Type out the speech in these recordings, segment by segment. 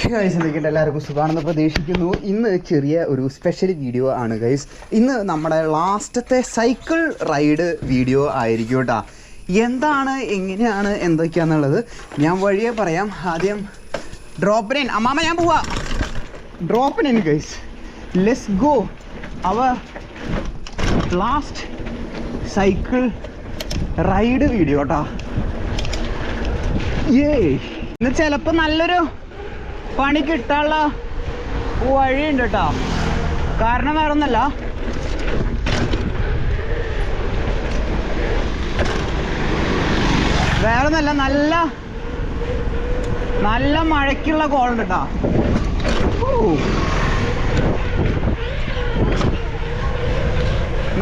എല്ലാവർക്കും സുഖമാണെന്ന് പ്രതീക്ഷിക്കുന്നു. ഇന്ന് ചെറിയ ഒരു സ്പെഷ്യൽ വീഡിയോ ആണ് ഗൈസ്. ഇന്ന് നമ്മുടെ ലാസ്റ്റത്തെ സൈക്കിൾ റൈഡ് വീഡിയോ ആയിരിക്കും കേട്ടോ. എന്താണ്, എങ്ങനെയാണ്, എന്തൊക്കെയാണെന്നുള്ളത് ഞാൻ വഴിയെ പറയാം. ആദ്യം ഡ്രോപ്പിന് അമ്മാമ്മ ഞാൻ പോവാ. ഡ്രോപ്പിന് guys, let's go our last cycle ride video കേട്ടോ. ഇന്ന് ചിലപ്പോൾ നല്ലൊരു പണി കിട്ടാനുള്ള വഴിയുണ്ട് കേട്ടോ. കാരണം വേറെ ഒന്നല്ല, നല്ല നല്ല മഴയ്ക്കുള്ള കോളുണ്ട് കേട്ടോ.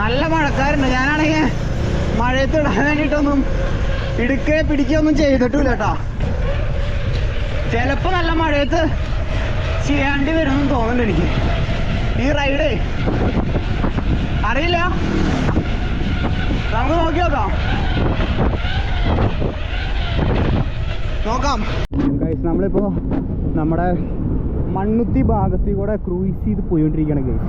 നല്ല മഴക്കാരുണ്ട്. ഞാനാണെങ്കിൽ മഴയത്ത് ഇടാൻ വേണ്ടിയിട്ടൊന്നും പിടിക്കുകയൊന്നും ചെയ്തിട്ടില്ല കേട്ടോ. ചിലപ്പോൾ നല്ല മഴയത്ത് ചെയ്യാണ്ടി വരുമെന്ന് തോന്നുന്നുണ്ട് എനിക്ക്. ഈ റൈഡ് അറിയില്ല, നമുക്ക് നോക്കാം. ഗൈസ്, നമ്മളിപ്പോൾ നമ്മുടെ മണ്ണുത്തി ഭാഗത്തിൽ കൂടെ ക്രൂയിസ് ചെയ്ത് പോയിക്കൊണ്ടിരിക്കുകയാണ് ഗൈസ്.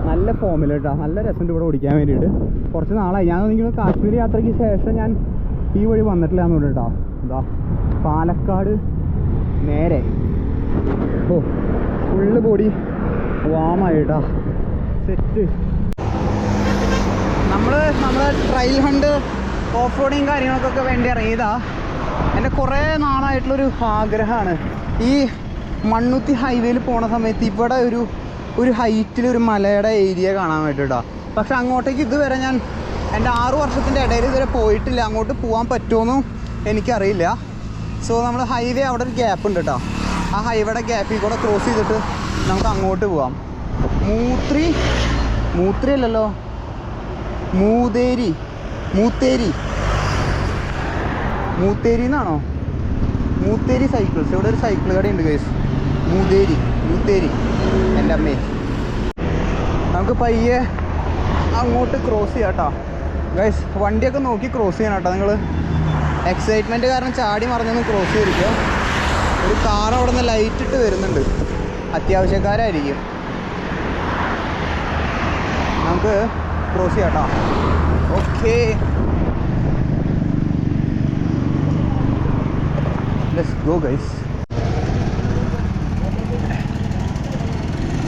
നല്ല ഫോമിൽ കേട്ടോ, നല്ല രസമുണ്ട് ഇവിടെ ഓടിക്കാൻ വേണ്ടിയിട്ട്. കുറച്ച് നാളായി ഞാൻ തോന്നിക്കുന്നത് കാശ്മീർ യാത്രയ്ക്ക് ശേഷം ഞാൻ ഈ വഴി വന്നിട്ടില്ല എന്നുണ്ട് കേട്ടോ. എന്താ പാലക്കാട് നേരെ ഫുള്ള് ബോഡി വാമായിട്ടാ സെറ്റ്. നമ്മുടെ ട്രയൽ ഹണ്ട് ഓഫ് റോഡിങ് കാര്യങ്ങൾക്കൊക്കെ വേണ്ടി ഇറങ്ങിയതാ. എൻ്റെ കുറേ നാളായിട്ടുള്ളൊരു ആഗ്രഹമാണ് ഈ മണ്ണുത്തി ഹൈവേയിൽ പോണ സമയത്ത് ഇവിടെ ഒരു ഹൈറ്റിൽ ഒരു മലയുടെ ഏരിയ കാണാൻ വേണ്ടിയിട്ടാ. പക്ഷെ അങ്ങോട്ടേക്ക് ഇതുവരെ ഞാൻ എൻ്റെ 6 വർഷത്തിൻ്റെ ഇടയിൽ ഇതുവരെ പോയിട്ടില്ല. അങ്ങോട്ട് പോകാൻ പറ്റുമോയെന്നും എനിക്കറിയില്ല. സോ നമ്മൾ ഹൈവേ അവിടെ ഒരു ഗ്യാപ്പ് ഉണ്ട് കേട്ടോ. ആ ഹൈവേയുടെ ഗ്യാപ്പിൽ കൂടെ ക്രോസ് ചെയ്തിട്ട് നമുക്ക് അങ്ങോട്ട് പോവാം. മൂത്രി അല്ലല്ലോ, മൂത്തേരി എന്നാണോ? മൂത്തേരി സൈക്കിൾസ്. ഇവിടെ ഒരു സൈക്കിൾ കടയുണ്ട് ഗൈസ്. മൂത്തേരി എൻ്റെ അമ്മേ. നമുക്ക് പയ്യെ അങ്ങോട്ട് ക്രോസ് ചെയ്യാം കേട്ടോ ഗൈസ്. വണ്ടിയൊക്കെ നോക്കി ക്രോസ് ചെയ്യണം കേട്ടോ. നിങ്ങൾ എക്സൈറ്റ്മെൻറ്റ് കാരണം ചാടി മറിഞ്ഞൊന്ന് ക്രോസ് ചെയ്തിരിക്കുക. ഒരു കാർ അവിടെ നിന്ന് ലൈറ്റ് ഇട്ട് വരുന്നുണ്ട്, അത്യാവശ്യക്കാരായിരിക്കും. നമുക്ക് ക്രോസ് ചെയ്യാം കേട്ടോ. Okay, let's go guys.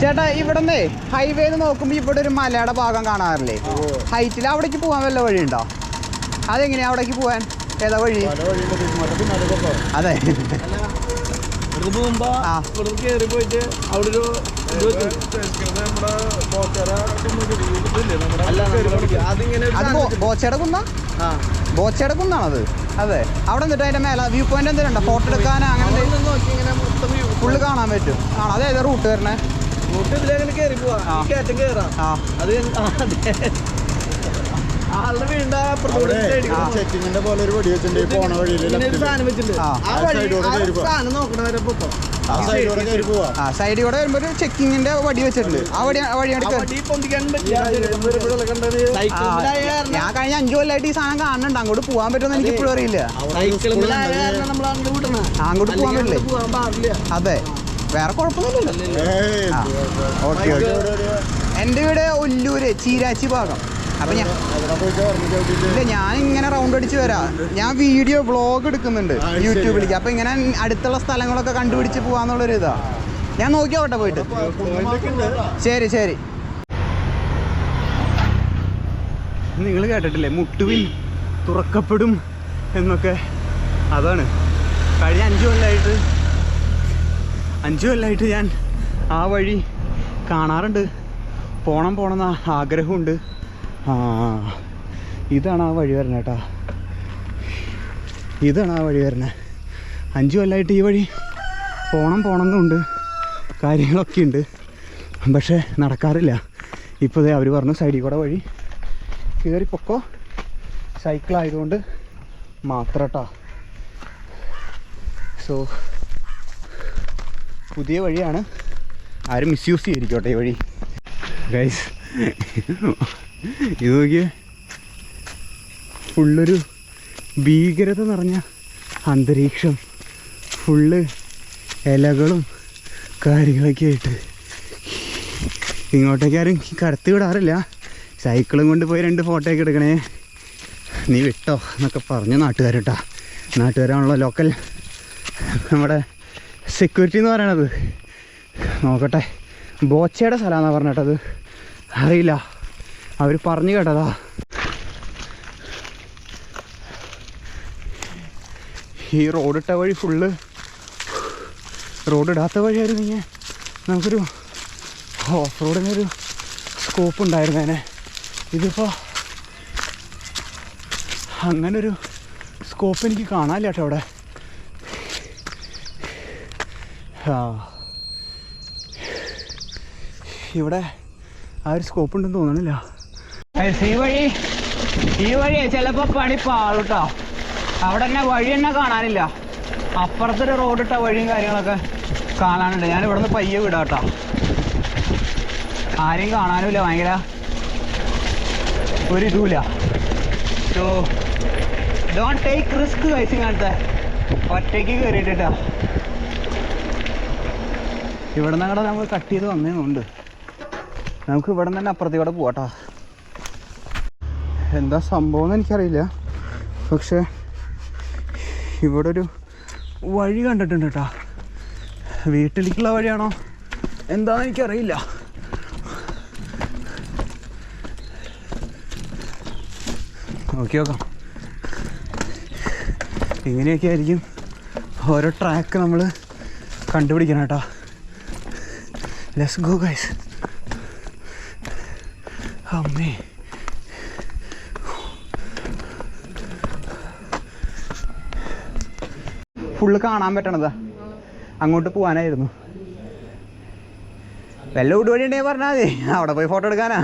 ചേട്ടാ, ഇവിടെ നിന്നേ ഹൈവേന്ന് നോക്കുമ്പോൾ ഇവിടെ ഒരു മലയുടെ ഭാഗം കാണാറില്ലേ ഹൈറ്റിൽ? അവിടേക്ക് പോകാൻ വല്ല വഴിയുണ്ടോ? അതെങ്ങനെയാ അവിടേക്ക് പോകാൻ? ഏതാ വഴി? അതെ, ബോച്ചയുടെ കുന്നാണത്. അതെ, അവിടെ നിന്നിട്ട് അതിന്റെ മേലെ വ്യൂ പോയിന്റ് എന്തെങ്കിലും ഉണ്ടോ? ഫോട്ടോ എടുക്കാനോ അങ്ങനെ ഫുള്ള് കാണാൻ പറ്റും. ആണോ? അതേതാ റൂട്ട് വരണേ? സൈഡിൽ കൂടെ വരുമ്പോ ഒരു ചെക്കിങ്ങിന്റെ വടി വെച്ചിട്ടുണ്ട്. ആ ഞാൻ കഴിഞ്ഞ 5 കൊല്ലമായിട്ട് ഈ സാധനം കാണുന്നുണ്ട്. അങ്ങോട്ട് പോകാൻ പറ്റുമെന്ന് എനിക്ക് ഇപ്പോഴും അറിയില്ല. അങ്ങോട്ട് പോകാൻ പറ്റില്ലേ? അതെ, വേറെ കുഴപ്പമൊന്നുമില്ലല്ലോ. ഓക്കെ, എൻ്റെ വീട് ഒല്ലൂര് ചീരാച്ചി ഭാഗം. അപ്പം ഞാനിങ്ങനെ റൗണ്ട് അടിച്ച് വരാം. ഞാൻ വീഡിയോ വ്ളോഗ് എടുക്കുന്നുണ്ട് യൂട്യൂബിലേക്ക്. അപ്പം ഇങ്ങനെ അടുത്തുള്ള സ്ഥലങ്ങളൊക്കെ കണ്ടുപിടിച്ച് പോകാന്നുള്ളൊരു ഇതാ. ഞാൻ നോക്കിയോട്ടെ പോയിട്ട്. ശരി. നിങ്ങൾ കേട്ടിട്ടില്ലേ, മുട്ടുവിൻ തുറക്കപ്പെടും എന്നൊക്കെ? അതാണ്. കഴിഞ്ഞ 5 കൊല്ലമായിട്ട് ഞാൻ ആ വഴി കാണാറുണ്ട്. പോണമെന്ന് ആഗ്രഹമുണ്ട്. ഇതാണ് ആ വഴി വരണേ കേട്ടോ. ഇതാണ് ആ വഴി വരണേ. 5 കൊല്ലമായിട്ട് ഈ വഴി പോണമെന്നുണ്ട്, കാര്യങ്ങളൊക്കെ ഉണ്ട്. പക്ഷേ നടക്കാറില്ല. ഇപ്പോൾ അവർ പറഞ്ഞു സൈഡിൽ കൂടെ വഴി കയറി പൊക്കോ, സൈക്കിളായതുകൊണ്ട് മാത്രം കേട്ടോ. സോ പുതിയ വഴിയാണ്, ആരും മിസ്യൂസ് ചെയ്തിരിക്കോട്ടെ ഈ വഴി ഗൈസ്. ഇത് നോക്കിയേ, ഫുള്ളൊരു ഭീകരത നിറഞ്ഞ അന്തരീക്ഷം. ഫുള്ള് ഇലകളും കാര്യങ്ങളൊക്കെ ആയിട്ട് ഇങ്ങോട്ടേക്ക് ആരും കടത്തി വിടാറില്ല. സൈക്കിളും കൊണ്ട് പോയി 2 ഫോട്ടോയൊക്കെ എടുക്കണേ, നീ വിട്ടോ എന്നൊക്കെ പറഞ്ഞു നാട്ടുകാരട്ടാ. നാട്ടുകാരാണല്ലോ ലോക്കൽ നമ്മുടെ സെക്യൂരിറ്റി എന്ന് പറയണത്. നോക്കട്ടെ, ബോച്ചയുടെ സ്ഥലമാണെന്നാണ് പറഞ്ഞിട്ടത്, അറിയില്ല, അവർ പറഞ്ഞു കേട്ടതാ. ഈ റോഡിട്ട വഴി ഫുള്ള്, റോഡിടാത്ത വഴിയായിരുന്നെങ്കിൽ നമുക്കൊരു ഓഫ് റോഡിനൊരു സ്കോപ്പ് ഉണ്ടായിരുന്നേനെ. ഇതിപ്പോൾ അങ്ങനൊരു സ്കോപ്പ് എനിക്ക് കാണാനില്ല കേട്ടോ അവിടെ. ഇവിടെ ആ ഒരു സ്കോപ്പ് ഉണ്ടെന്ന് തോന്നണില്ല. ഈ വഴി ചിലപ്പോൾ പണിപ്പാളും കേട്ടോ. അവിടെ തന്നെ വഴി തന്നെ കാണാനില്ല. അപ്പുറത്തൊരു റോഡിട്ട വഴിയും കാര്യങ്ങളൊക്കെ കാണാനുണ്ട്. ഞാൻ ഇവിടെ നിന്ന് പയ്യെ വിടാം കേട്ടോ. ആരെയും കാണാനുമില്ല, ഭയങ്കര ഒരിതുമില്ല. സോ ഡോണ്ട് ടേക്ക് റിസ്ക് കഴിച്ച് കാണത്തെ ഒറ്റയ്ക്ക് കയറിയിട്ടാ. ഇവിടെ നിന്ന് അങ്ങോട്ട് നമ്മൾ കട്ട് ചെയ്ത് വന്നേന്നുണ്ട്. നമുക്ക് ഇവിടെ നിന്ന് തന്നെ അപ്പുറത്തേക്കൂടെ പോവാട്ടോ. എന്താ സംഭവം എന്ന് എനിക്കറിയില്ല, പക്ഷേ ഇവിടെ ഒരു വഴി കണ്ടിട്ടുണ്ട് കേട്ടോ. വീട്ടിലേക്കുള്ള വഴിയാണോ എന്താണെന്ന് എനിക്കറിയില്ല. നോക്കി നോക്കാം. ഇങ്ങനെയൊക്കെ ആയിരിക്കും ഓരോ ട്രാക്ക് നമ്മൾ കണ്ടുപിടിക്കണം കേട്ടോ. Let's go guys. അമ്മേ, ഫുള്ള് കാണാൻ പറ്റണതാ. അങ്ങോട്ട് പോകാനായിരുന്നു. വല്ല ഉടുവഴി ഉണ്ടെങ്കിൽ പറഞ്ഞാൽ മതി, അവിടെ പോയി ഫോട്ടോ എടുക്കാനാ.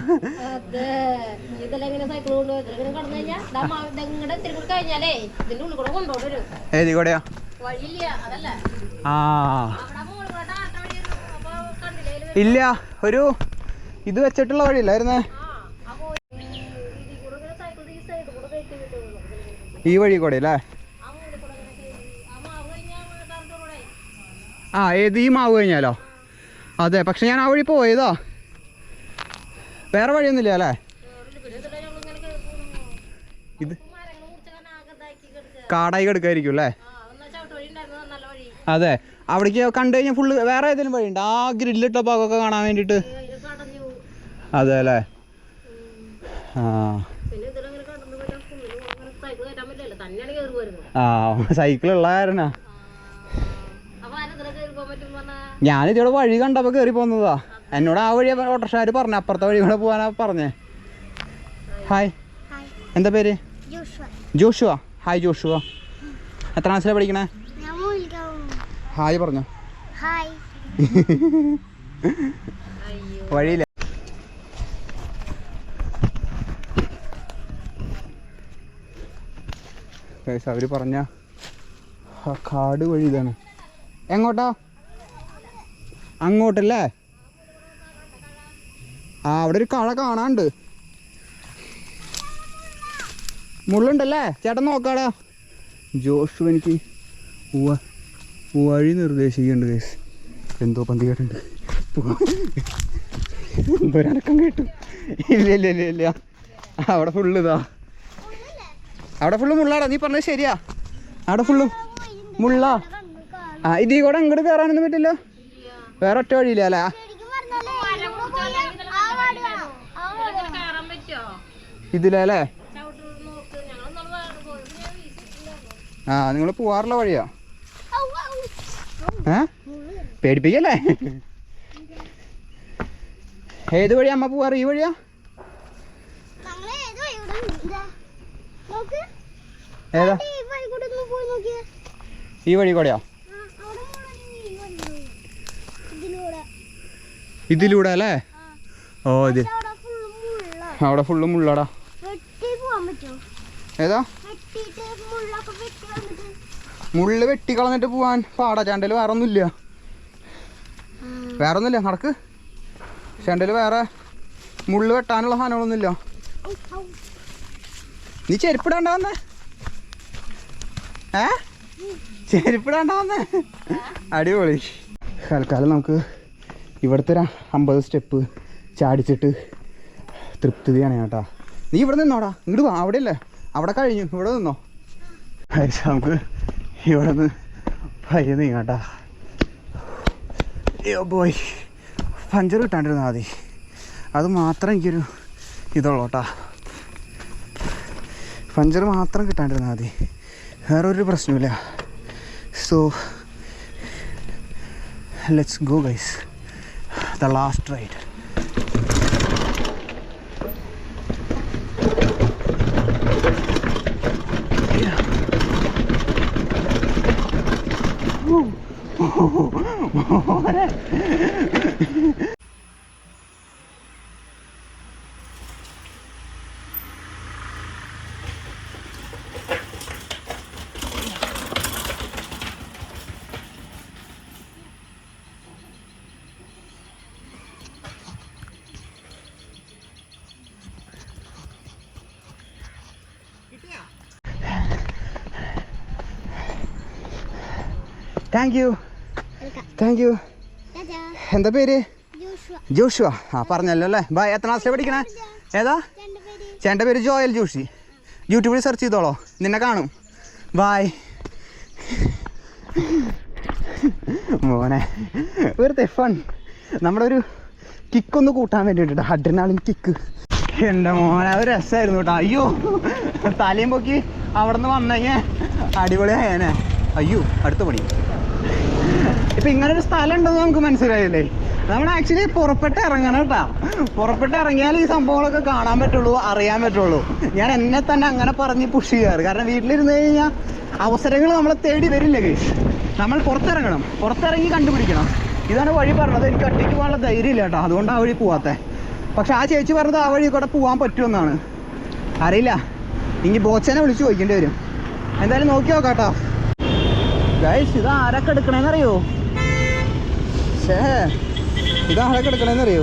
ഏതി കൂടെയാ? ആ ഇല്ല, ഒരു ഇത് വെച്ചിട്ടുള്ള വഴിയില്ലായിരുന്നേ. ഈ വഴി കൂടെ അല്ലേ? ആ ഏത് ഈ മാവ് കഴിഞ്ഞാലോ? അതെ, പക്ഷെ ഞാൻ ആ വഴി പോയതാ, വേറെ വഴിയൊന്നുമില്ല അല്ലേ? ഇത് കാടായി കിടക്കായിരിക്കും അല്ലേ? അതെ, അവിടേക്ക് കണ്ടു കഴിഞ്ഞാൽ ഫുള്ള് വേറെ ഏതെങ്കിലും വഴിയുണ്ട് ആ ഗ്രില്ലിട്ട ഭാഗമൊക്കെ കാണാൻ വേണ്ടിയിട്ട്? അതെ അല്ലേ? ആ സൈക്കിളുള്ള കാരനാ. ഞാനിതിവിടെ വഴി കണ്ടപ്പോൾ കയറി പോകുന്നതാ. എന്നോട് ആ വഴി ഓട്ടോറിക്ഷക്കാർ പറഞ്ഞു, അപ്പുറത്തെ വഴി കൂടെ പോകാനാ പറഞ്ഞേ. ഹായ്, എന്താ പേര്? ജോഷുവ. ഹായ് ജോഷുവ, എത്ര ക്ലാസ്സിലാണ് പഠിക്കണേ? ഹായ് പറഞ്ഞോ. വഴിയില്ല. അവർ പറഞ്ഞ ആ കാട് വഴി ഇതാണ്. എങ്ങോട്ടാ? അങ്ങോട്ടല്ലേ? ആ അവിടെ ഒരു കള കാണാണ്ട്. മുള്ളുണ്ടല്ലേ? ചേട്ടൻ നോക്കാടാ. ജോഷു എനിക്ക് വഴി നിർദ്ദേശിക്കുന്നുണ്ട് കേസ്. എന്തോ പന്തി കേട്ടുണ്ട്, എന്തോരനക്കം കേട്ടു. ഇല്ല ഇല്ല ഇല്ല ഇല്ല, അവിടെ ഫുള്ള് ഇതാ, അവിടെ ഫുള്ള് മുള്ളാടാ. നീ പറഞ്ഞത് ശരിയാ, അവിടെ ഫുള്ള് മുള്ളാ. ആ ഇതിൽ കൂടെ അങ്ങോട്ട് കയറാനൊന്നും പറ്റില്ല, വേറെ ഒറ്റ വഴിയില്ല അല്ലേ? ഇതിലല്ലേ? ആ നിങ്ങൾ പോവാറുള്ള വഴിയാ? പേടിപ്പിക്കല്ലേ? ഏത് വഴിയാ അമ്മ പോവാറ്? ഈ വഴിയാ? ഏതാ? ഈ വഴി കൂടെയാ? ഇതിലൂടെ അല്ലേ? ഓ ഇത് അവിടെ ഫുള്ള് മുള്ളടാ. ഏതാ? മുള്ള് വെട്ടിക്കളഞ്ഞിട്ട് പോവാൻ പാടാ. ചാണ്ടല് വേറെ ഒന്നുമില്ല, വേറെ ഒന്നുമില്ല, നടക്ക്. ചാണ്ടല് വേറെ മുള്ള് വെട്ടാനുള്ള സാധനങ്ങളൊന്നുമില്ല. നീ ചെരുപ്പിടാണ്ട വന്നേ? ചെരുപ്പിടാണ്ട വന്നേ? അടിപൊളി. തൽക്കാലം നമുക്ക് ഇവിടുത്തെ ഒരു 50 സ്റ്റെപ്പ് ചാടിച്ചിട്ട് തൃപ്തിയാണ് കേട്ടോ. നീ ഇവിടെ നിന്നോടാ, ഇങ്ങോട്ട് വാ. അവിടെ അല്ലേ, അവിടെ കഴിഞ്ഞു, ഇവിടെ നിന്നോ. നമുക്ക് ഇവിടെ നിന്ന് പയ്യെ നീങ്ങാട്ടാ. അയ്യോ പോയി, പഞ്ചർ കിട്ടാണ്ടിരുന്നാൽ മതി, അത് മാത്രം എനിക്കൊരു ഇതുള്ളൂ കേട്ടോ. പഞ്ചർ മാത്രം കിട്ടാണ്ടിരുന്നാൽ മതി, വേറൊരു പ്രശ്നമില്ല. So let's go guys, the last ride. Thank you. എന്താ പേര്? ജോഷുവ. ആ പറഞ്ഞല്ലോ അല്ലേ. ബൈ. എത്ര ക്ലാസ്സിലാണ് പഠിക്കണേ? ഏതാ? ചേട്ടൻ്റെ പേര് ജോയൽ ജോഷി. യൂട്യൂബിൽ സെർച്ച് ചെയ്തോളോ, നിന്നെ കാണും. ബായ്. മോനെ വെറുതെ ഫൺ, നമ്മുടെ ഒരു കിക്കൊന്ന് കൂട്ടാൻ വേണ്ടിയിട്ടാ, അഡ്രിനാലിൻ കിക്ക്. എൻ്റെ മോനെ ഒരു രസമായിരുന്നു കേട്ടോ. അയ്യോ തലയും പൊക്കി അവിടെ നിന്ന് വന്നെങ്കിൽ അടിപൊളിയായേനെ. അയ്യോ അടുത്ത പണി. ഇപ്പം ഇങ്ങനൊരു സ്ഥലം ഉണ്ടെന്ന് നമുക്ക് മനസ്സിലായില്ലേ. നമ്മൾ ആക്ച്വലി പുറപ്പെട്ട് ഇറങ്ങണം കേട്ടോ. പുറപ്പെട്ട് ഇറങ്ങിയാൽ ഈ സംഭവങ്ങളൊക്കെ കാണാൻ പറ്റുള്ളൂ, അറിയാൻ പറ്റുള്ളൂ. ഞാൻ എന്നെ തന്നെ അങ്ങനെ പറഞ്ഞ് പുഷ് ചെയ്യാറ്. കാരണം വീട്ടിലിരുന്ന് കഴിഞ്ഞാൽ അവസരങ്ങൾ നമ്മളെ തേടി വരില്ല ഗൈസ്. നമ്മൾ പുറത്തിറങ്ങണം, പുറത്തിറങ്ങി കണ്ടുപിടിക്കണം. ഇതാണ് വഴി പറഞ്ഞത്. എനിക്ക് ഒറ്റയ്ക്ക് പോകാനുള്ള ധൈര്യമില്ല കേട്ടോ, അതുകൊണ്ട് ആ വഴി പോവാത്തത്. പക്ഷെ ആ ചേച്ചി പറഞ്ഞത് ആ വഴി കൂടെ പോകാൻ പറ്റുമെന്നാണ്. അറിയില്ല, ഇനി ബോച്ചനെ വിളിച്ച് ചോദിക്കേണ്ടി വരും. എന്തായാലും നോക്കി നോക്കാം കേട്ടോ ഗൈസ്. ഇത് ആരൊക്കെ എടുക്കണേന്നറിയോ? ഇതാരൊക്കെ എടുക്കണേന്നറിയോ?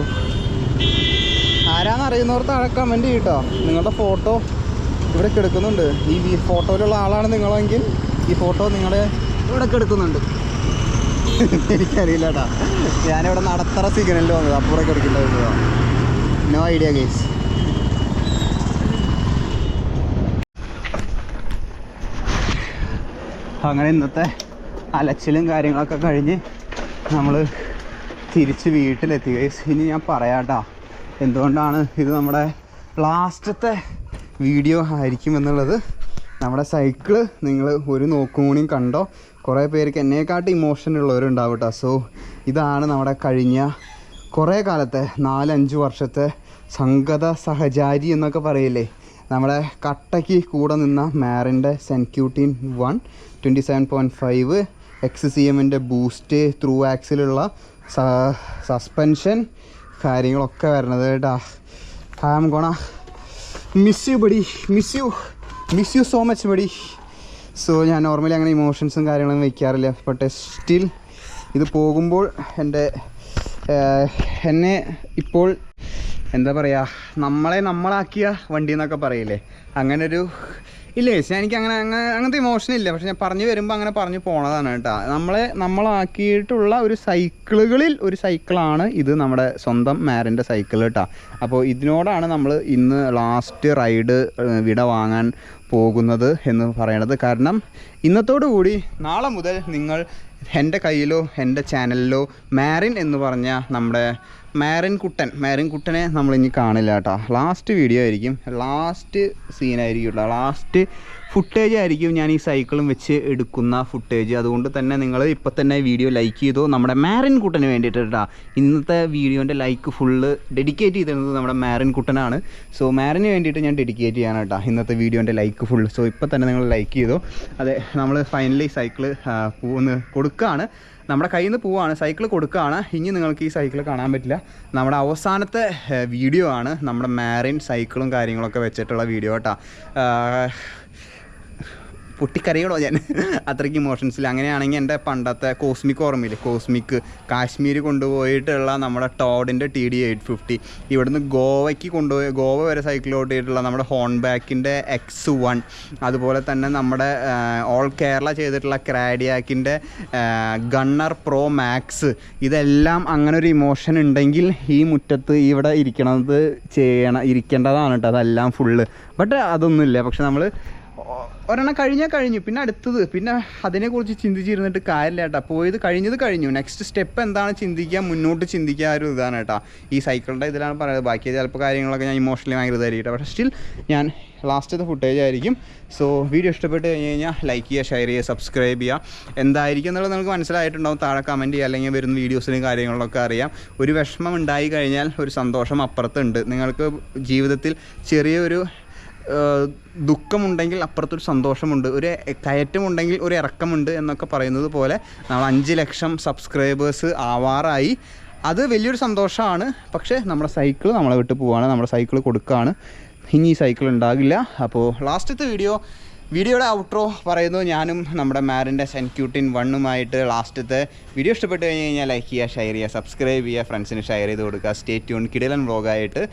ആരാന്നറിയുന്നവർ താഴെ കമൻറ്റ് ചെയ്യട്ടോ. നിങ്ങളുടെ ഫോട്ടോ ഇവിടെ എടുക്കുന്നുണ്ട്. ഈ ഫോട്ടോയിലുള്ള ആളാണ് നിങ്ങളെങ്കിൽ ഈ ഫോട്ടോ നിങ്ങളുടെ ഇവിടെ എടുക്കുന്നുണ്ട്. എനിക്കറിയില്ല കേട്ടോ, ഞാനിവിടെ നടത്തറ സിഗ്നലിൽ വന്നത്, അപ്പുറമൊക്കെ എടുക്കില്ല. No idea guys. അങ്ങനെ ഇന്നത്തെ അലച്ചിലും കാര്യങ്ങളൊക്കെ കഴിഞ്ഞ് നമ്മൾ തിരിച്ച് വീട്ടിലെത്തി ഗൈസ്. ഇനി ഞാൻ പറയാട്ടോ എന്തുകൊണ്ടാണ് ഇത് നമ്മുടെ ലാസ്റ്റത്തെ വീഡിയോ ആയിരിക്കും എന്നുള്ളത്. നമ്മുടെ സൈക്കിള് നിങ്ങൾ ഒരു നോക്കും കൂടിയും കണ്ടോ. കുറേ പേർക്ക് എന്നെക്കാട്ട് ഇമോഷൻ ഉള്ളവരുണ്ടാവും കേട്ടോ. സോ ഇതാണ് നമ്മുടെ കഴിഞ്ഞ കുറേ കാലത്തെ 4-5 വർഷത്തെ സംഗത സഹചാരി എന്നൊക്കെ പറയില്ലേ, നമ്മുടെ കട്ടയ്ക്ക് കൂടെ നിന്ന മാറിൻ്റെ സെൻക്യൂട്ടീൻ 1 27.5 XCMൻ്റെ ബൂസ്റ്റ് ത്രൂ ആക്സിലുള്ള സസ്പെൻഷൻ കാര്യങ്ങളൊക്കെ വരണത് കേട്ടോ. I am gonna miss you buddy, miss you so much buddy. So ഞാൻ നോർമലി അങ്ങനെ ഇമോഷൻസും കാര്യങ്ങളൊന്നും വയ്ക്കാറില്ല. ബട്ട് സ്റ്റിൽ ഇത് പോകുമ്പോൾ എന്നെ ഇപ്പോൾ എന്താ പറയുക, നമ്മളാക്കിയ വണ്ടി എന്നൊക്കെ പറയില്ലേ, അങ്ങനൊരു ഇല്ല ചേച്ചി. എനിക്ക് അങ്ങനത്തെ ഇമോഷൻ ഇല്ല. പക്ഷെ ഞാൻ പറഞ്ഞു വരുമ്പോൾ അങ്ങനെ പറഞ്ഞു പോണതാണ് കേട്ടോ. നമ്മളാക്കിയിട്ടുള്ള ഒരു സൈക്കിളുകളിൽ ഒരു സൈക്കിളാണ് ഇത്, നമ്മുടെ സ്വന്തം മാറിൻ്റെ സൈക്കിൾ കേട്ടോ. അപ്പോൾ ഇതിനോടാണ് നമ്മൾ ഇന്ന് ലാസ്റ്റ് റൈഡ് വിട വാങ്ങാൻ പോകുന്നത് എന്ന് പറയണത്. കാരണം ഇന്നത്തോടു കൂടി നാളെ മുതൽ നിങ്ങൾ എൻ്റെ കയ്യിലോ എൻ്റെ ചാനലിലോ മാറിൻ എന്ന് പറഞ്ഞ നമ്മുടെ മാറിൻ കുട്ടനെ നമ്മളിനി കാണില്ല കേട്ടോ. ലാസ്റ്റ് വീഡിയോ ആയിരിക്കും, ലാസ്റ്റ് സീനായിരിക്കും കേട്ടോ, ലാസ്റ്റ് ഫുട്ടേജ് ആയിരിക്കും ഞാൻ ഈ സൈക്കിളും വെച്ച് എടുക്കുന്ന ഫുട്ടേജ്. അതുകൊണ്ട് തന്നെ നിങ്ങൾ ഇപ്പം തന്നെ വീഡിയോ ലൈക്ക് ചെയ്തോ, നമ്മുടെ മാറിൻ കുട്ടന് വേണ്ടിയിട്ട് കേട്ടോ. ഇന്നത്തെ വീഡിയോൻ്റെ ലൈക്ക് ഫുള്ള് ഡെഡിക്കേറ്റ് ചെയ്തിരുന്നത് നമ്മുടെ മാറിൻ കുട്ടനാണ്. സോ മാറിന് വേണ്ടിയിട്ട് ഞാൻ ഡെഡിക്കേറ്റ് ചെയ്യാണ് കേട്ടോ ഇന്നത്തെ വീഡിയോൻ്റെ ലൈക്ക് ഫുള്ള്. സോ ഇപ്പം തന്നെ നിങ്ങൾ ലൈക്ക് ചെയ്തോ. അതെ, നമ്മൾ ഫൈനലി സൈക്കിള് കൊടുക്കുകയാണ്, നമ്മുടെ കയ്യിൽ നിന്ന് പോവാണ്, സൈക്കിൾ കൊടുക്കുകയാണ്. ഇനി നിങ്ങൾക്ക് ഈ സൈക്കിൾ കാണാൻ പറ്റില്ല. നമ്മുടെ അവസാനത്തെ വീഡിയോ ആണ് നമ്മുടെ മാറിൻ സൈക്കിളും കാര്യങ്ങളൊക്കെ വെച്ചിട്ടുള്ള വീഡിയോ കേട്ടോ. പൊട്ടിക്കരയണോ ഞാൻ അത്രയ്ക്ക് ഇമോഷൻസിൽ. അങ്ങനെയാണെങ്കിൽ എൻ്റെ പണ്ടത്തെ കോസ്മിക് ഓർമ്മയില്ലേ, കോസ്മിക് കാശ്മീർ കൊണ്ടുപോയിട്ടുള്ള നമ്മുടെ ടോഡിൻ്റെ TD850, ഇവിടുന്ന് ഗോവയ്ക്ക് കൊണ്ടുപോയി ഗോവ വരെ സൈക്കിൾ ഓട്ടിയിട്ടുള്ള നമ്മുടെ ഹോൺബാക്കിൻ്റെ X1, അതുപോലെ തന്നെ നമ്മുടെ ഓൾ കേരള ചെയ്തിട്ടുള്ള ക്രാഡിയാക്കിൻ്റെ ഗണ്ണർ പ്രോ മാക്സ്, ഇതെല്ലാം അങ്ങനെ ഒരു ഇമോഷൻ ഉണ്ടെങ്കിൽ ഈ മുറ്റത്ത് ഇവിടെ ഇരിക്കേണ്ടതാണ് കേട്ടോ അതെല്ലാം ഫുള്ള്. ബട്ട് അതൊന്നുമില്ല. പക്ഷെ നമ്മൾ ഒരെണ്ണം കഴിഞ്ഞു, പിന്നെ അടുത്തത്, പിന്നെ അതിനെക്കുറിച്ച് ചിന്തിച്ചിരുന്നിട്ട് കാര്യമില്ല കേട്ടോ. പോയത് കഴിഞ്ഞു. നെക്സ്റ്റ് സ്റ്റെപ്പ് എന്താണ് ചിന്തിക്കുക, മുന്നോട്ട് ചിന്തിക്കുക ഒരു ഇതാണ് കേട്ടോ. ഈ സൈക്കിളിൻ്റെ ഇതിലാണ് പറയുന്നത്. ബാക്കി ചിലപ്പോൾ കാര്യങ്ങളൊക്കെ ഞാൻ ഇമോഷണലി ഭയങ്കര ഇതായിരിക്കും. പക്ഷേ സ്റ്റിൽ ഞാൻ ലാസ്റ്റത്തെ ഫുട്ടേജ് ആയിരിക്കും. സോ വീഡിയോ ഇഷ്ടപ്പെട്ട് കഴിഞ്ഞ് കഴിഞ്ഞാൽ ലൈക്ക് ചെയ്യുക, ഷെയർ ചെയ്യുക, സബ്സ്ക്രൈബ് ചെയ്യുക. എന്തായിരിക്കും എന്നുള്ളത് നമുക്ക് മനസ്സിലായിട്ടുണ്ടാവും. താഴെ കമൻറ്റ് ചെയ്യുക, അല്ലെങ്കിൽ വരുന്ന വീഡിയോസിനും കാര്യങ്ങളിലൊക്കെ അറിയാം. ഒരു വിഷമം ഉണ്ടായി കഴിഞ്ഞാൽ ഒരു സന്തോഷം അപ്പുറത്തുണ്ട്. നിങ്ങൾക്ക് ജീവിതത്തിൽ ചെറിയൊരു ദുഃഖമുണ്ടെങ്കിൽ അപ്പുറത്തൊരു സന്തോഷമുണ്ട്, ഒരു കയറ്റമുണ്ടെങ്കിൽ ഒരു ഇറക്കമുണ്ട് എന്നൊക്കെ പറയുന്നത് പോലെ നമ്മൾ 5 ലക്ഷം സബ്സ്ക്രൈബേഴ്സ് ആവാറായി. അത് വലിയൊരു സന്തോഷമാണ്. പക്ഷേ നമ്മുടെ സൈക്കിൾ നമ്മളെ വിട്ട് പോവുകയാണ്, നമ്മുടെ സൈക്കിൾ കൊടുക്കുകയാണ്. ഇനി ഈ സൈക്കിൾ ഉണ്ടാകില്ല. അപ്പോൾ ലാസ്റ്റത്തെ വീഡിയോയുടെ ഔട്ട്രോ പറയുന്നു ഞാനും നമ്മുടെ മാരിൻ്റെ സെൻക്യൂട്ടിൻ 1ഉമായിട്ട്. ലാസ്റ്റത്തെ വീഡിയോ ഇഷ്ടപ്പെട്ട് കഴിഞ്ഞാൽ ലൈക്ക് ചെയ്യുക, ഷെയർ ചെയ്യുക, സബ്സ്ക്രൈബ് ചെയ്യുക, ഫ്രണ്ട്സിന് ഷെയർ ചെയ്ത് കൊടുക്കുക. Stay tune. കിടിലൻ വ്ളോഗായിട്ട്,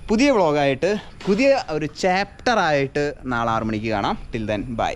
പുതിയ വ്ളോഗായിട്ട്, പുതിയ ഒരു ചാപ്റ്ററായിട്ട് നാളെ 6 മണിക്ക് കാണാം. Till then bye.